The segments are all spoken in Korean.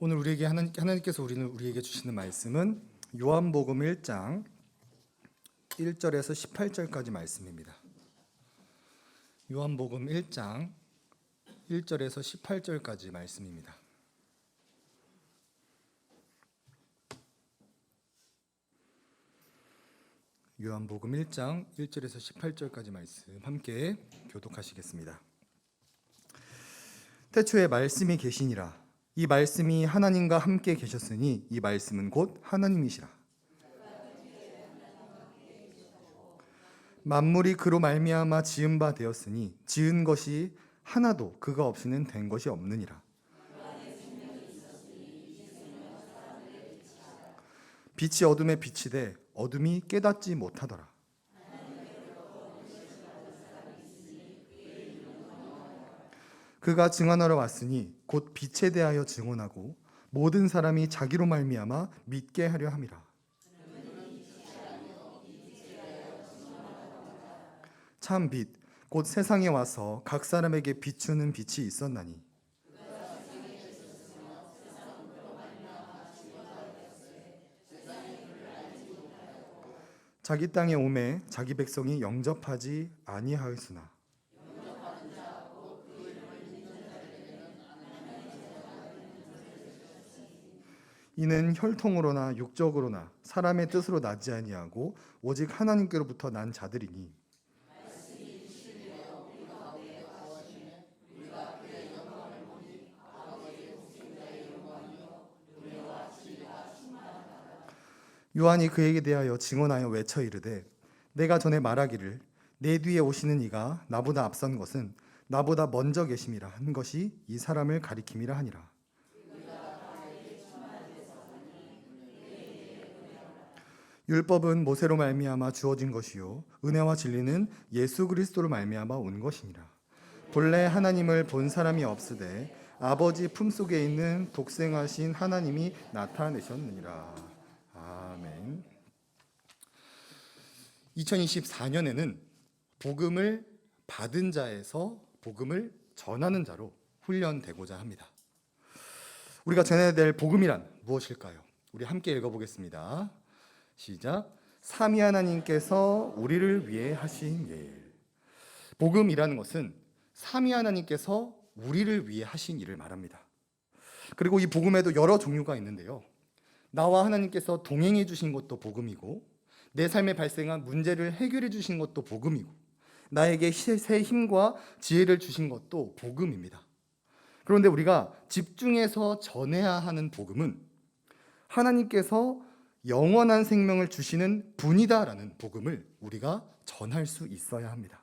오늘 하나님께서 우리에게 주시는 말씀은 요한복음 1장 1절에서 18절까지 말씀입니다. 요한복음 1장 1절에서 18절까지 말씀입니다. 요한복음 1장 1절에서 18절까지 말씀 함께 교독하시겠습니다. 태초에 말씀이 계시니라. 이 말씀이 하나님과 함께 계셨으니 이 말씀은 곧 하나님이시라. 만물이 그로 말미암아 지은 바 되었으니 지은 것이 하나도 그가 없이는 된 것이 없느니라. 빛이 어둠에 비치되 어둠이 깨닫지 못하더라. 그가 증언하러 왔으니 곧 빛에 대하여 증언하고 모든 사람이 자기로 말미암아 믿게 하려 함이라. 참 빛, 곧 세상에 와서 각 사람에게 비추는 빛이 있었나니 자기 땅에 오매 자기 백성이 영접하지 아니하였으나 이는 혈통으로나 육적으로나 사람의 뜻으로 나지 아니하고 오직 하나님께로부터 난 자들이니 요한이 그에게 대하여 증언하여 외쳐 이르되 내가 전에 말하기를 내 뒤에 오시는 이가 나보다 앞선 것은 나보다 먼저 계심이라 한 것이 이 사람을 가리킴이라 하니라. 율법은 모세로 말미암아 주어진 것이요 은혜와 진리는 예수 그리스도로 말미암아 온 것이니라. 본래 하나님을 본 사람이 없으되 아버지 품속에 있는 독생하신 하나님이 나타내셨느니라. 아멘. 2024년에는 복음을 받은 자에서 복음을 전하는 자로 훈련되고자 합니다. 우리가 전해야 될 복음이란 무엇일까요? 우리 함께 읽어보겠습니다. 시작. 삼위 하나님께서 우리를 위해 하신 일. 복음이라는 것은 삼위 하나님께서 우리를 위해 하신 일을 말합니다. 그리고 이 복음에도 여러 종류가 있는데요. 나와 하나님께서 동행해 주신 것도 복음이고 내 삶에 발생한 문제를 해결해 주신 것도 복음이고 나에게 새 힘과 지혜를 주신 것도 복음입니다. 그런데 우리가 집중해서 전해야 하는 복음은 하나님께서 영원한 생명을 주시는 분이다라는 복음을 우리가 전할 수 있어야 합니다.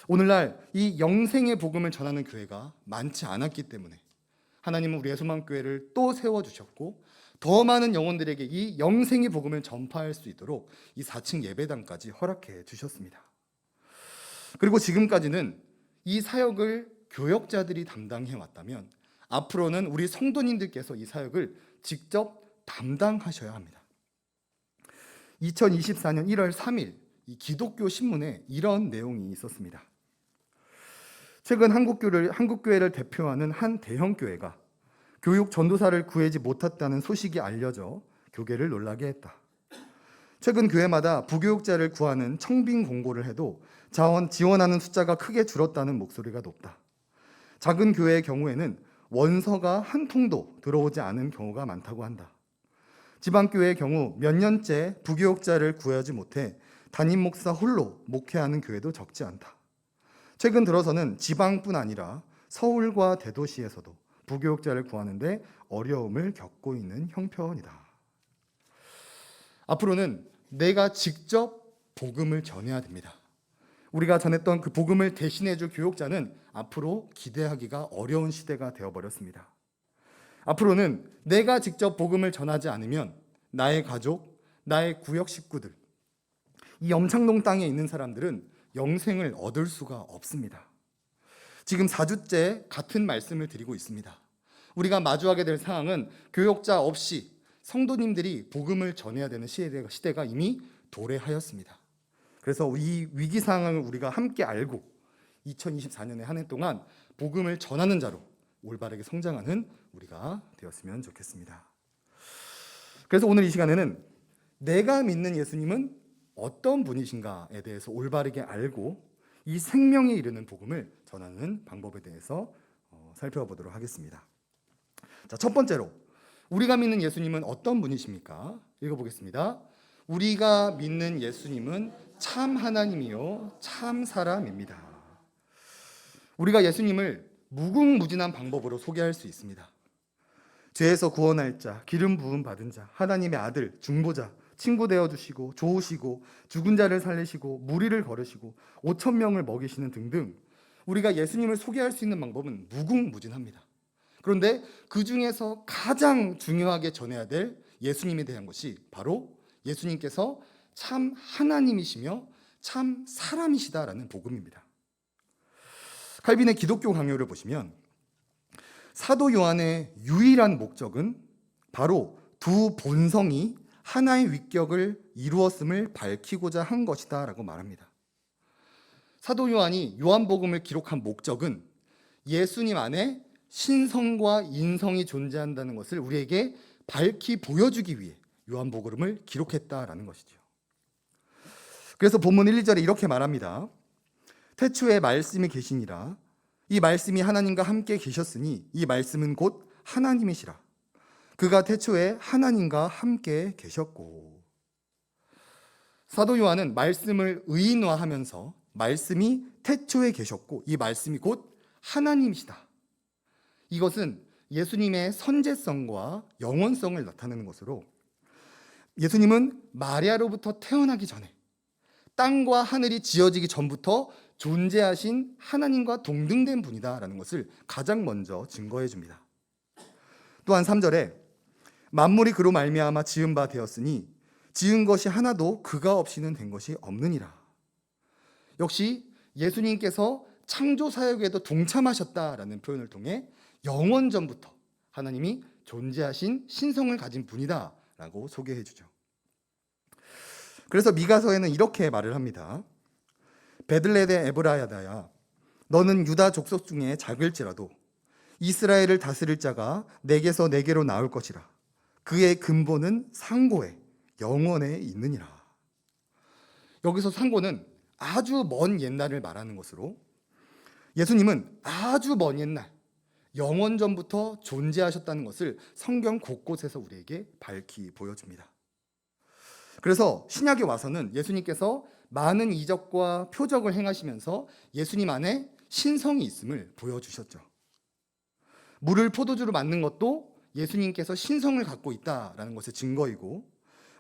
오늘날 이 영생의 복음을 전하는 교회가 많지 않았기 때문에 하나님은 우리의 소망교회를 또 세워주셨고 더 많은 영혼들에게 이 영생의 복음을 전파할 수 있도록 이 4층 예배당까지 허락해 주셨습니다. 그리고 지금까지는 이 사역을 교역자들이 담당해 왔다면 앞으로는 우리 성도님들께서 이 사역을 직접 담당하셔야 합니다. 2024년 1월 3일 이 기독교 신문에 이런 내용이 있었습니다. 최근 한국교회를 대표하는 한 대형교회가 교육 전도사를 구하지 못했다는 소식이 알려져 교계를 놀라게 했다. 최근 교회마다 부교육자를 구하는 청빙 공고를 해도 지원하는 숫자가 크게 줄었다는 목소리가 높다. 작은 교회의 경우에는 원서가 한 통도 들어오지 않은 경우가 많다고 한다. 지방교회의 경우 몇 년째 부교육자를 구하지 못해 담임 목사 홀로 목회하는 교회도 적지 않다. 최근 들어서는 지방뿐 아니라 서울과 대도시에서도 부교육자를 구하는데 어려움을 겪고 있는 형편이다. 앞으로는 내가 직접 복음을 전해야 됩니다. 우리가 전했던 그 복음을 대신해 줄 교육자는 앞으로 기대하기가 어려운 시대가 되어버렸습니다. 앞으로는 내가 직접 복음을 전하지 않으면 나의 가족, 나의 구역 식구들, 이 염창동 땅에 있는 사람들은 영생을 얻을 수가 없습니다. 지금 4주째 같은 말씀을 드리고 있습니다. 우리가 마주하게 될 상황은 교역자 없이 성도님들이 복음을 전해야 되는 시대가 이미 도래하였습니다. 그래서 이 위기 상황을 우리가 함께 알고 2024년에 한 해 동안 복음을 전하는 자로 올바르게 성장하는 우리가 되었으면 좋겠습니다. 그래서 오늘 이 시간에는 내가 믿는 예수님은 어떤 분이신가에 대해서 올바르게 알고 이 생명에 이르는 복음을 전하는 방법에 대해서 살펴보도록 하겠습니다. 자, 첫 번째로 우리가 믿는 예수님은 어떤 분이십니까? 읽어보겠습니다. 우리가 믿는 예수님은 참 하나님이요 참 사람입니다. 우리가 예수님을 무궁무진한 방법으로 소개할 수 있습니다. 죄에서 구원할 자, 기름 부음 받은 자, 하나님의 아들, 중보자, 친구 되어주시고 좋으시고 죽은 자를 살리시고 무리를 걸으시고 5천 명을 먹이시는 등등 우리가 예수님을 소개할 수 있는 방법은 무궁무진합니다. 그런데 그 중에서 가장 중요하게 전해야 될 예수님에 대한 것이 바로 예수님께서 참 하나님이시며 참 사람이시다라는 복음입니다. 칼빈의 기독교 강요를 보시면 사도 요한의 유일한 목적은 바로 두 본성이 하나의 위격을 이루었음을 밝히고자 한 것이다 라고 말합니다. 사도 요한이 요한복음을 기록한 목적은 예수님 안에 신성과 인성이 존재한다는 것을 우리에게 밝히 보여주기 위해 요한복음을 기록했다라는 것이죠. 그래서 본문 1, 2절에 이렇게 말합니다. 태초에 말씀이 계시니라. 이 말씀이 하나님과 함께 계셨으니 이 말씀은 곧 하나님이시라. 그가 태초에 하나님과 함께 계셨고. 사도 요한은 말씀을 의인화하면서 말씀이 태초에 계셨고 이 말씀이 곧 하나님이시다. 이것은 예수님의 선제성과 영원성을 나타내는 것으로 예수님은 마리아로부터 태어나기 전에 땅과 하늘이 지어지기 전부터 존재하신 하나님과 동등된 분이다라는 것을 가장 먼저 증거해 줍니다. 또한 3절에 만물이 그로 말미암아 지은 바 되었으니 지은 것이 하나도 그가 없이는 된 것이 없느니라. 역시 예수님께서 창조 사역에도 동참하셨다라는 표현을 통해 영원 전부터 하나님이 존재하신 신성을 가진 분이다라고 소개해 주죠. 그래서 미가서에는 이렇게 말을 합니다. 베들레헴 에브라야다야 너는 유다 족속 중에 작을지라도 이스라엘을 다스릴 자가 내게서 내게로 나올 것이라. 그의 근본은 상고에 영원에 있느니라. 여기서 상고는 아주 먼 옛날을 말하는 것으로 예수님은 아주 먼 옛날 영원 전부터 존재하셨다는 것을 성경 곳곳에서 우리에게 밝히 보여줍니다. 그래서 신약에 와서는 예수님께서 많은 이적과 표적을 행하시면서 예수님 안에 신성이 있음을 보여주셨죠. 물을 포도주로 만든 것도 예수님께서 신성을 갖고 있다라는 것의 증거이고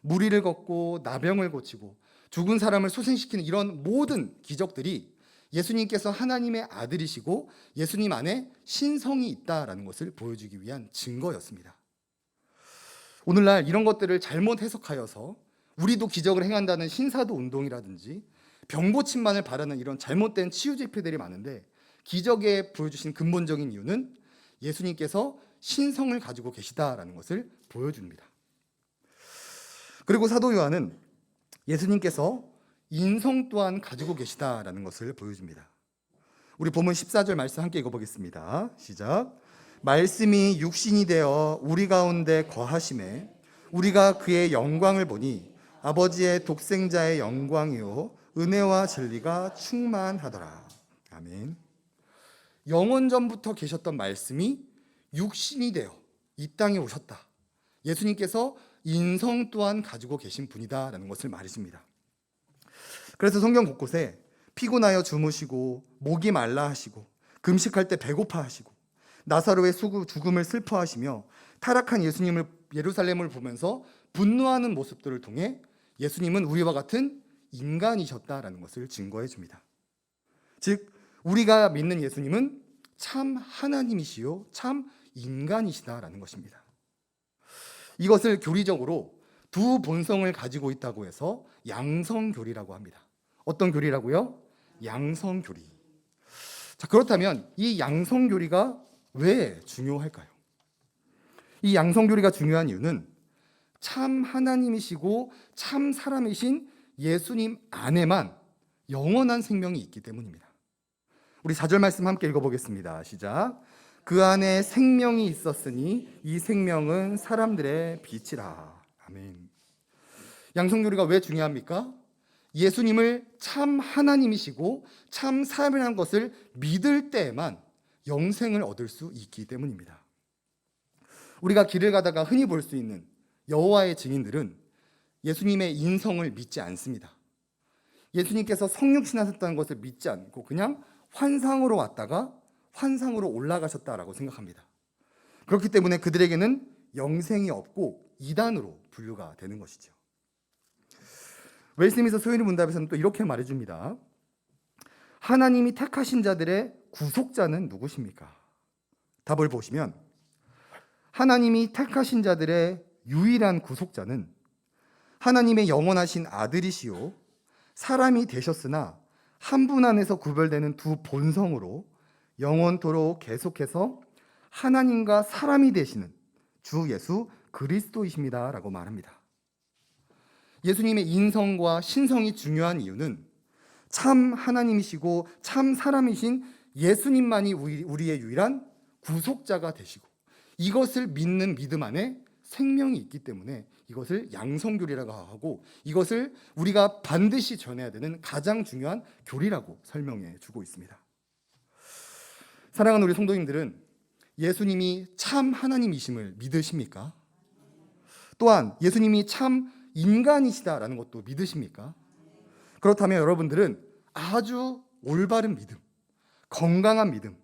무리를 걷고 나병을 고치고 죽은 사람을 소생시키는 이런 모든 기적들이 예수님께서 하나님의 아들이시고 예수님 안에 신성이 있다라는 것을 보여주기 위한 증거였습니다. 오늘날 이런 것들을 잘못 해석하여서 우리도 기적을 행한다는 신사도 운동이라든지 병고침만을 바라는 이런 잘못된 치유 집회들이 많은데 기적에 보여주신 근본적인 이유는 예수님께서 신성을 가지고 계시다라는 것을 보여줍니다. 그리고 사도 요한은 예수님께서 인성 또한 가지고 계시다라는 것을 보여줍니다. 우리 본문 14절 말씀 함께 읽어보겠습니다. 시작. 말씀이 육신이 되어 우리 가운데 거하심에 우리가 그의 영광을 보니 아버지의 독생자의 영광이요 은혜와 진리가 충만하더라. 아멘. 영원 전부터 계셨던 말씀이 육신이 되어 이 땅에 오셨다. 예수님께서 인성 또한 가지고 계신 분이다라는 것을 말해줍니다. 그래서 성경 곳곳에 피곤하여 주무시고 목이 말라 하시고 금식할 때 배고파 하시고 나사로의 죽음을 슬퍼하시며 타락한 예루살렘을 보면서 분노하는 모습들을 통해 예수님은 우리와 같은 인간이셨다라는 것을 증거해 줍니다. 즉 우리가 믿는 예수님은 참 하나님이시요 참 인간이시다라는 것입니다. 이것을 교리적으로 두 본성을 가지고 있다고 해서 양성교리라고 합니다. 어떤 교리라고요? 양성교리. 자, 그렇다면 이 양성교리가 왜 중요할까요? 이 양성교리가 중요한 이유는 참 하나님이시고 참 사람이신 예수님 안에만 영원한 생명이 있기 때문입니다. 우리 4절 말씀 함께 읽어보겠습니다. 시작. 그 안에 생명이 있었으니 이 생명은 사람들의 빛이라. 아멘. 양성교리가 왜 중요합니까? 예수님을 참 하나님이시고 참 사람이라는 것을 믿을 때에만 영생을 얻을 수 있기 때문입니다. 우리가 길을 가다가 흔히 볼 수 있는 여호와의 증인들은 예수님의 인성을 믿지 않습니다. 예수님께서 성육신하셨다는 것을 믿지 않고 그냥 환상으로 왔다가 환상으로 올라가셨다라고 생각합니다. 그렇기 때문에 그들에게는 영생이 없고 이단으로 분류가 되는 것이죠. 웨스트민스터 소요리 문답에서는 또 이렇게 말해줍니다. 하나님이 택하신 자들의 구속자는 누구십니까? 답을 보시면 하나님이 택하신 자들의 유일한 구속자는 하나님의 영원하신 아들이시요 사람이 되셨으나 한 분 안에서 구별되는 두 본성으로 영원토록 계속해서 하나님과 사람이 되시는 주 예수 그리스도이십니다 라고 말합니다. 예수님의 인성과 신성이 중요한 이유는 참 하나님이시고 참 사람이신 예수님만이 우리의 유일한 구속자가 되시고 이것을 믿는 믿음 안에 생명이 있기 때문에 이것을 양성교리라고 하고 이것을 우리가 반드시 전해야 되는 가장 중요한 교리라고 설명해 주고 있습니다. 사랑하는 우리 성도님들은 예수님이 참 하나님이심을 믿으십니까? 또한 예수님이 참 인간이시다라는 것도 믿으십니까? 그렇다면 여러분들은 아주 올바른 믿음, 건강한 믿음,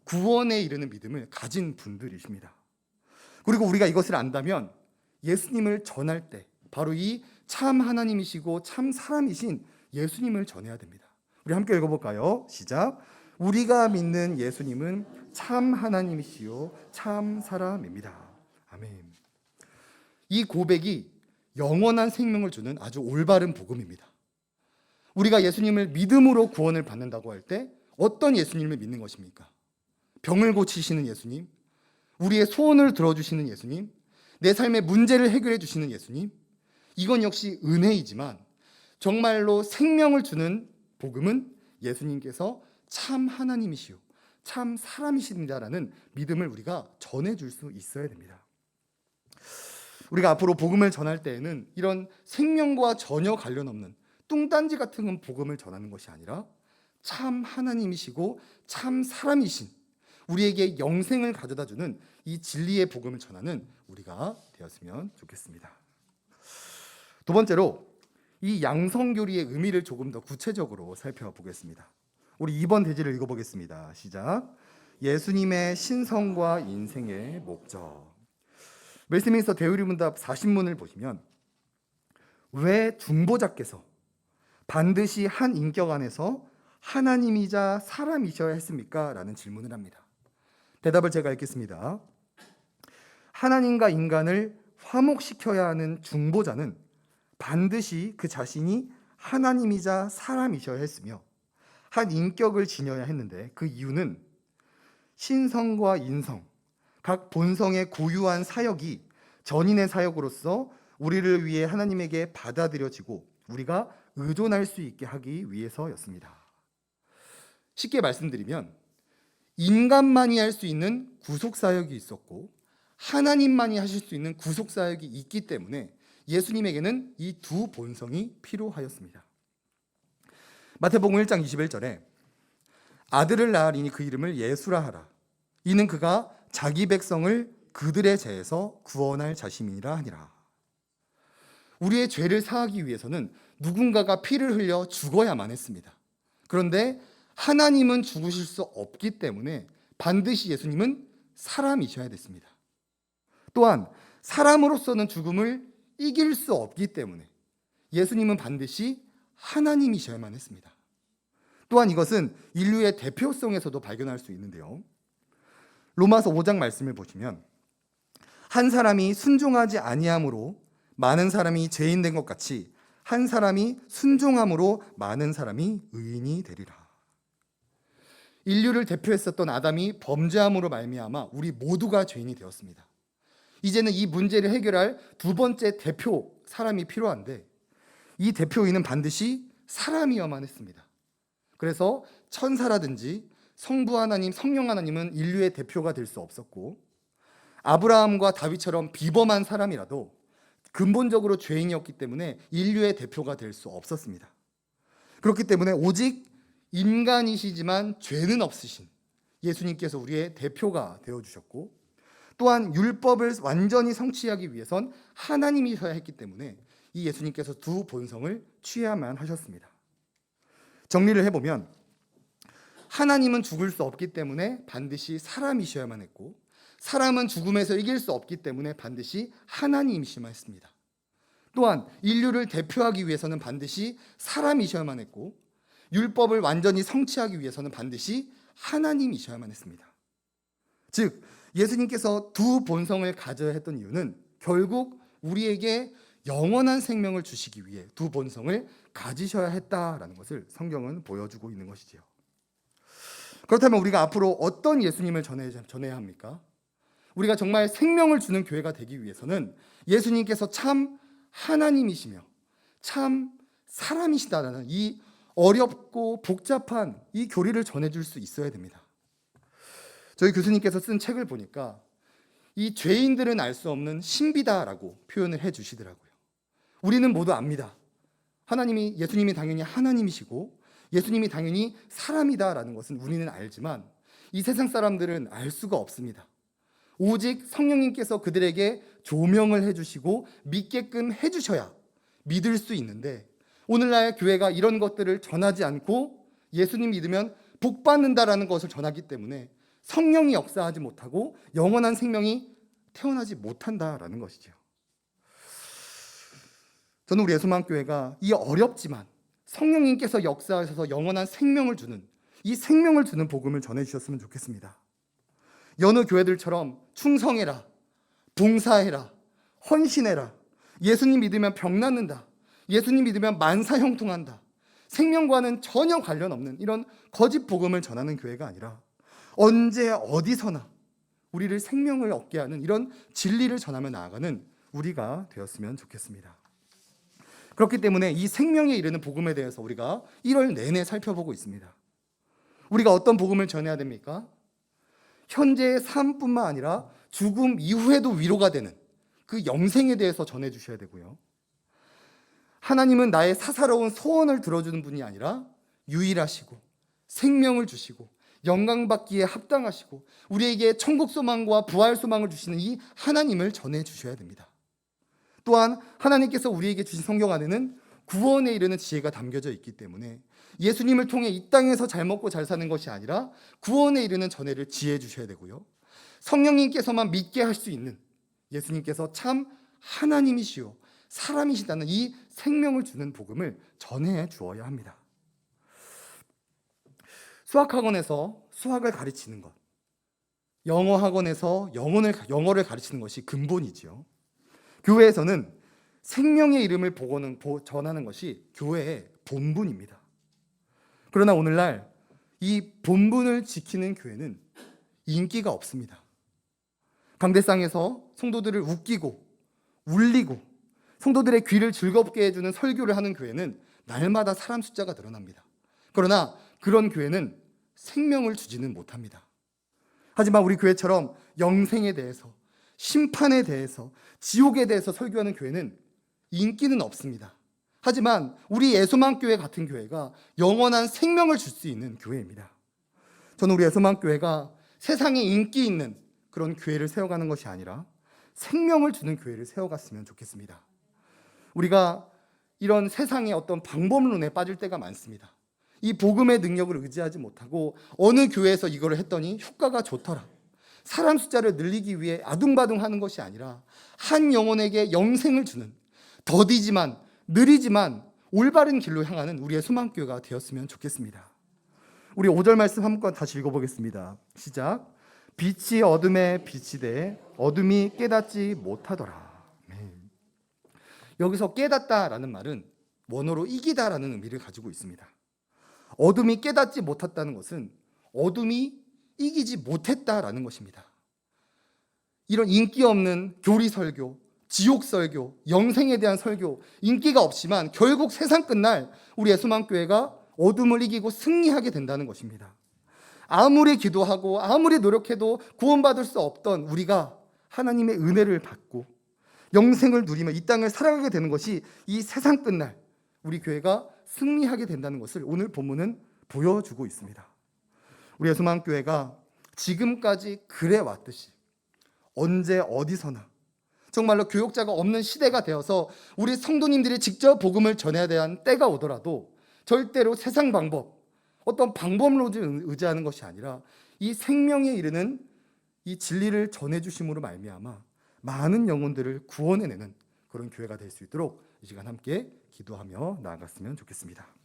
구원에 이르는 믿음을 가진 분들이십니다. 그리고 우리가 이것을 안다면 예수님을 전할 때 바로 이 참 하나님이시고 참 사람이신 예수님을 전해야 됩니다. 우리 함께 읽어볼까요? 시작. 우리가 믿는 예수님은 참 하나님이시요 참 사람입니다. 아멘. 이 고백이 영원한 생명을 주는 아주 올바른 복음입니다. 우리가 예수님을 믿음으로 구원을 받는다고 할 때 어떤 예수님을 믿는 것입니까? 병을 고치시는 예수님, 우리의 소원을 들어주시는 예수님, 내 삶의 문제를 해결해 주시는 예수님, 이건 역시 은혜이지만 정말로 생명을 주는 복음은 예수님께서 참 하나님이시오, 참 사람이십니다라는 믿음을 우리가 전해줄 수 있어야 됩니다. 우리가 앞으로 복음을 전할 때에는 이런 생명과 전혀 관련 없는 뚱딴지 같은 복음을 전하는 것이 아니라 참 하나님이시고 참 사람이신 우리에게 영생을 가져다주는 이 진리의 복음을 전하는 우리가 되었으면 좋겠습니다. 두 번째로 이 양성교리의 의미를 조금 더 구체적으로 살펴보겠습니다. 우리 2번 대지를 읽어보겠습니다. 시작. 예수님의 신성과 인생의 목적. 웨스트민스터 대의문답 40문을 보시면 왜 중보자께서 반드시 한 인격 안에서 하나님이자 사람이셔야 했습니까? 라는 질문을 합니다. 대답을 제가 읽겠습니다. 하나님과 인간을 화목시켜야 하는 중보자는 반드시 그 자신이 하나님이자 사람이셔야 했으며 한 인격을 지녀야 했는데 그 이유는 신성과 인성, 각 본성의 고유한 사역이 전인의 사역으로서 우리를 위해 하나님에게 받아들여지고 우리가 의존할 수 있게 하기 위해서였습니다. 쉽게 말씀드리면 인간만이 할 수 있는 구속사역이 있었고 하나님만이 하실 수 있는 구속사역이 있기 때문에 예수님에게는 이 두 본성이 필요하였습니다. 마태복음 1장 21절에 아들을 낳으리니 그 이름을 예수라 하라. 이는 그가 자기 백성을 그들의 죄에서 구원할 자심이니라 하니라. 우리의 죄를 사하기 위해서는 누군가가 피를 흘려 죽어야만 했습니다. 그런데 하나님은 죽으실 수 없기 때문에 반드시 예수님은 사람이셔야 됐습니다. 또한 사람으로서는 죽음을 이길 수 없기 때문에 예수님은 반드시 하나님이셔야만 했습니다. 또한 이것은 인류의 대표성에서도 발견할 수 있는데요. 로마서 5장 말씀을 보시면 한 사람이 순종하지 아니함으로 많은 사람이 죄인 된 것 같이 한 사람이 순종함으로 많은 사람이 의인이 되리라. 인류를 대표했었던 아담이 범죄함으로 말미암아 우리 모두가 죄인이 되었습니다. 이제는 이 문제를 해결할 두 번째 대표 사람이 필요한데 이 대표인은 반드시 사람이어야만 했습니다. 그래서 천사라든지 성부 하나님, 성령 하나님은 인류의 대표가 될 수 없었고, 아브라함과 다윗처럼 비범한 사람이라도 근본적으로 죄인이었기 때문에 인류의 대표가 될 수 없었습니다. 그렇기 때문에 오직 인간이시지만 죄는 없으신 예수님께서 우리의 대표가 되어주셨고, 또한 율법을 완전히 성취하기 위해선 하나님이셔야 했기 때문에 이 예수님께서 두 본성을 취해야만 하셨습니다. 정리를 해보면 하나님은 죽을 수 없기 때문에 반드시 사람이셔야만 했고, 사람은 죽음에서 이길 수 없기 때문에 반드시 하나님이셔야만 했습니다. 또한 인류를 대표하기 위해서는 반드시 사람이셔야만 했고, 율법을 완전히 성취하기 위해서는 반드시 하나님이셔야만 했습니다. 즉 예수님께서 두 본성을 가져야 했던 이유는 결국 우리에게 영원한 생명을 주시기 위해 두 본성을 가지셔야 했다라는 것을 성경은 보여주고 있는 것이지요. 그렇다면 우리가 앞으로 어떤 예수님을 전해야 합니까? 우리가 정말 생명을 주는 교회가 되기 위해서는 예수님께서 참 하나님이시며 참 사람이시다라는 이 어렵고 복잡한 이 교리를 전해줄 수 있어야 됩니다. 저희 교수님께서 쓴 책을 보니까 이 죄인들은 알 수 없는 신비다라고 표현을 해주시더라고요. 우리는 모두 압니다. 예수님이 당연히 하나님이시고 예수님이 당연히 사람이다라는 것은 우리는 알지만 이 세상 사람들은 알 수가 없습니다. 오직 성령님께서 그들에게 조명을 해주시고 믿게끔 해주셔야 믿을 수 있는데, 오늘날 교회가 이런 것들을 전하지 않고 예수님 믿으면 복 받는다라는 것을 전하기 때문에 성령이 역사하지 못하고 영원한 생명이 태어나지 못한다라는 것이죠. 저는 우리 예수만교회가 이 어렵지만 성령님께서 역사하셔서 영원한 생명을 주는, 이 생명을 주는 복음을 전해주셨으면 좋겠습니다. 여느 교회들처럼 충성해라, 봉사해라, 헌신해라, 예수님 믿으면 병 낫는다, 예수님 믿으면 만사 형통한다, 생명과는 전혀 관련 없는 이런 거짓 복음을 전하는 교회가 아니라 언제 어디서나 우리를 생명을 얻게 하는 이런 진리를 전하며 나아가는 우리가 되었으면 좋겠습니다. 그렇기 때문에 이 생명에 이르는 복음에 대해서 우리가 1월 내내 살펴보고 있습니다. 우리가 어떤 복음을 전해야 됩니까? 현재의 삶뿐만 아니라 죽음 이후에도 위로가 되는 그 영생에 대해서 전해주셔야 되고요. 하나님은 나의 사사로운 소원을 들어주는 분이 아니라 유일하시고 생명을 주시고 영광받기에 합당하시고 우리에게 천국 소망과 부활 소망을 주시는 이 하나님을 전해주셔야 됩니다. 또한 하나님께서 우리에게 주신 성경 안에는 구원에 이르는 지혜가 담겨져 있기 때문에 예수님을 통해 이 땅에서 잘 먹고 잘 사는 것이 아니라 구원에 이르는 전해를 지혜해 주셔야 되고요. 성령님께서만 믿게 할 수 있는 예수님께서 참 하나님이시오 사람이시다는 이 생명을 주는 복음을 전해 주어야 합니다. 수학학원에서 수학을 가르치는 것, 영어학원에서 영어를 가르치는 것이 근본이지요. 교회에서는 생명의 이름을 전하는 것이 교회의 본분입니다. 그러나 오늘날 이 본분을 지키는 교회는 인기가 없습니다. 강대상에서 성도들을 웃기고 울리고 성도들의 귀를 즐겁게 해주는 설교를 하는 교회는 날마다 사람 숫자가 늘어납니다. 그러나 그런 교회는 생명을 주지는 못합니다. 하지만 우리 교회처럼 영생에 대해서, 심판에 대해서, 지옥에 대해서 설교하는 교회는 인기는 없습니다. 하지만 우리 예수만교회 같은 교회가 영원한 생명을 줄 수 있는 교회입니다. 저는 우리 예수만교회가 세상에 인기 있는 그런 교회를 세워가는 것이 아니라 생명을 주는 교회를 세워갔으면 좋겠습니다. 우리가 이런 세상의 어떤 방법론에 빠질 때가 많습니다. 이 복음의 능력을 의지하지 못하고 어느 교회에서 이걸 했더니 효과가 좋더라, 사람 숫자를 늘리기 위해 아둥바둥하는 것이 아니라 한 영혼에게 영생을 주는 더디지만 느리지만 올바른 길로 향하는 우리의 소망교회가 되었으면 좋겠습니다. 우리 5절 말씀 한번 다시 읽어보겠습니다. 시작. 빛이 어둠에 빛이 돼 어둠이 깨닫지 못하더라. 여기서 깨닫다라는 말은 원어로 이기다라는 의미를 가지고 있습니다. 어둠이 깨닫지 못했다는 것은 어둠이 이기지 못했다라는 것입니다. 이런 인기 없는 교리 설교, 지옥 설교, 영생에 대한 설교, 인기가 없지만 결국 세상 끝날 우리 예수만교회가 어둠을 이기고 승리하게 된다는 것입니다. 아무리 기도하고 아무리 노력해도 구원받을 수 없던 우리가 하나님의 은혜를 받고 영생을 누리며 이 땅을 살아가게 되는 것이 이 세상 끝날 우리 교회가 승리하게 된다는 것을 오늘 본문은 보여주고 있습니다. 우리 예수만교회가 지금까지 그래 왔듯이 언제 어디서나 정말로 교역자가 없는 시대가 되어서 우리 성도님들이 직접 복음을 전해야 되는 때가 오더라도 절대로 세상 방법, 어떤 방법으로 의지하는 것이 아니라 이 생명에 이르는 이 진리를 전해주심으로 말미암아 많은 영혼들을 구원해내는 그런 교회가 될 수 있도록 이 시간 함께 기도하며 나아갔으면 좋겠습니다.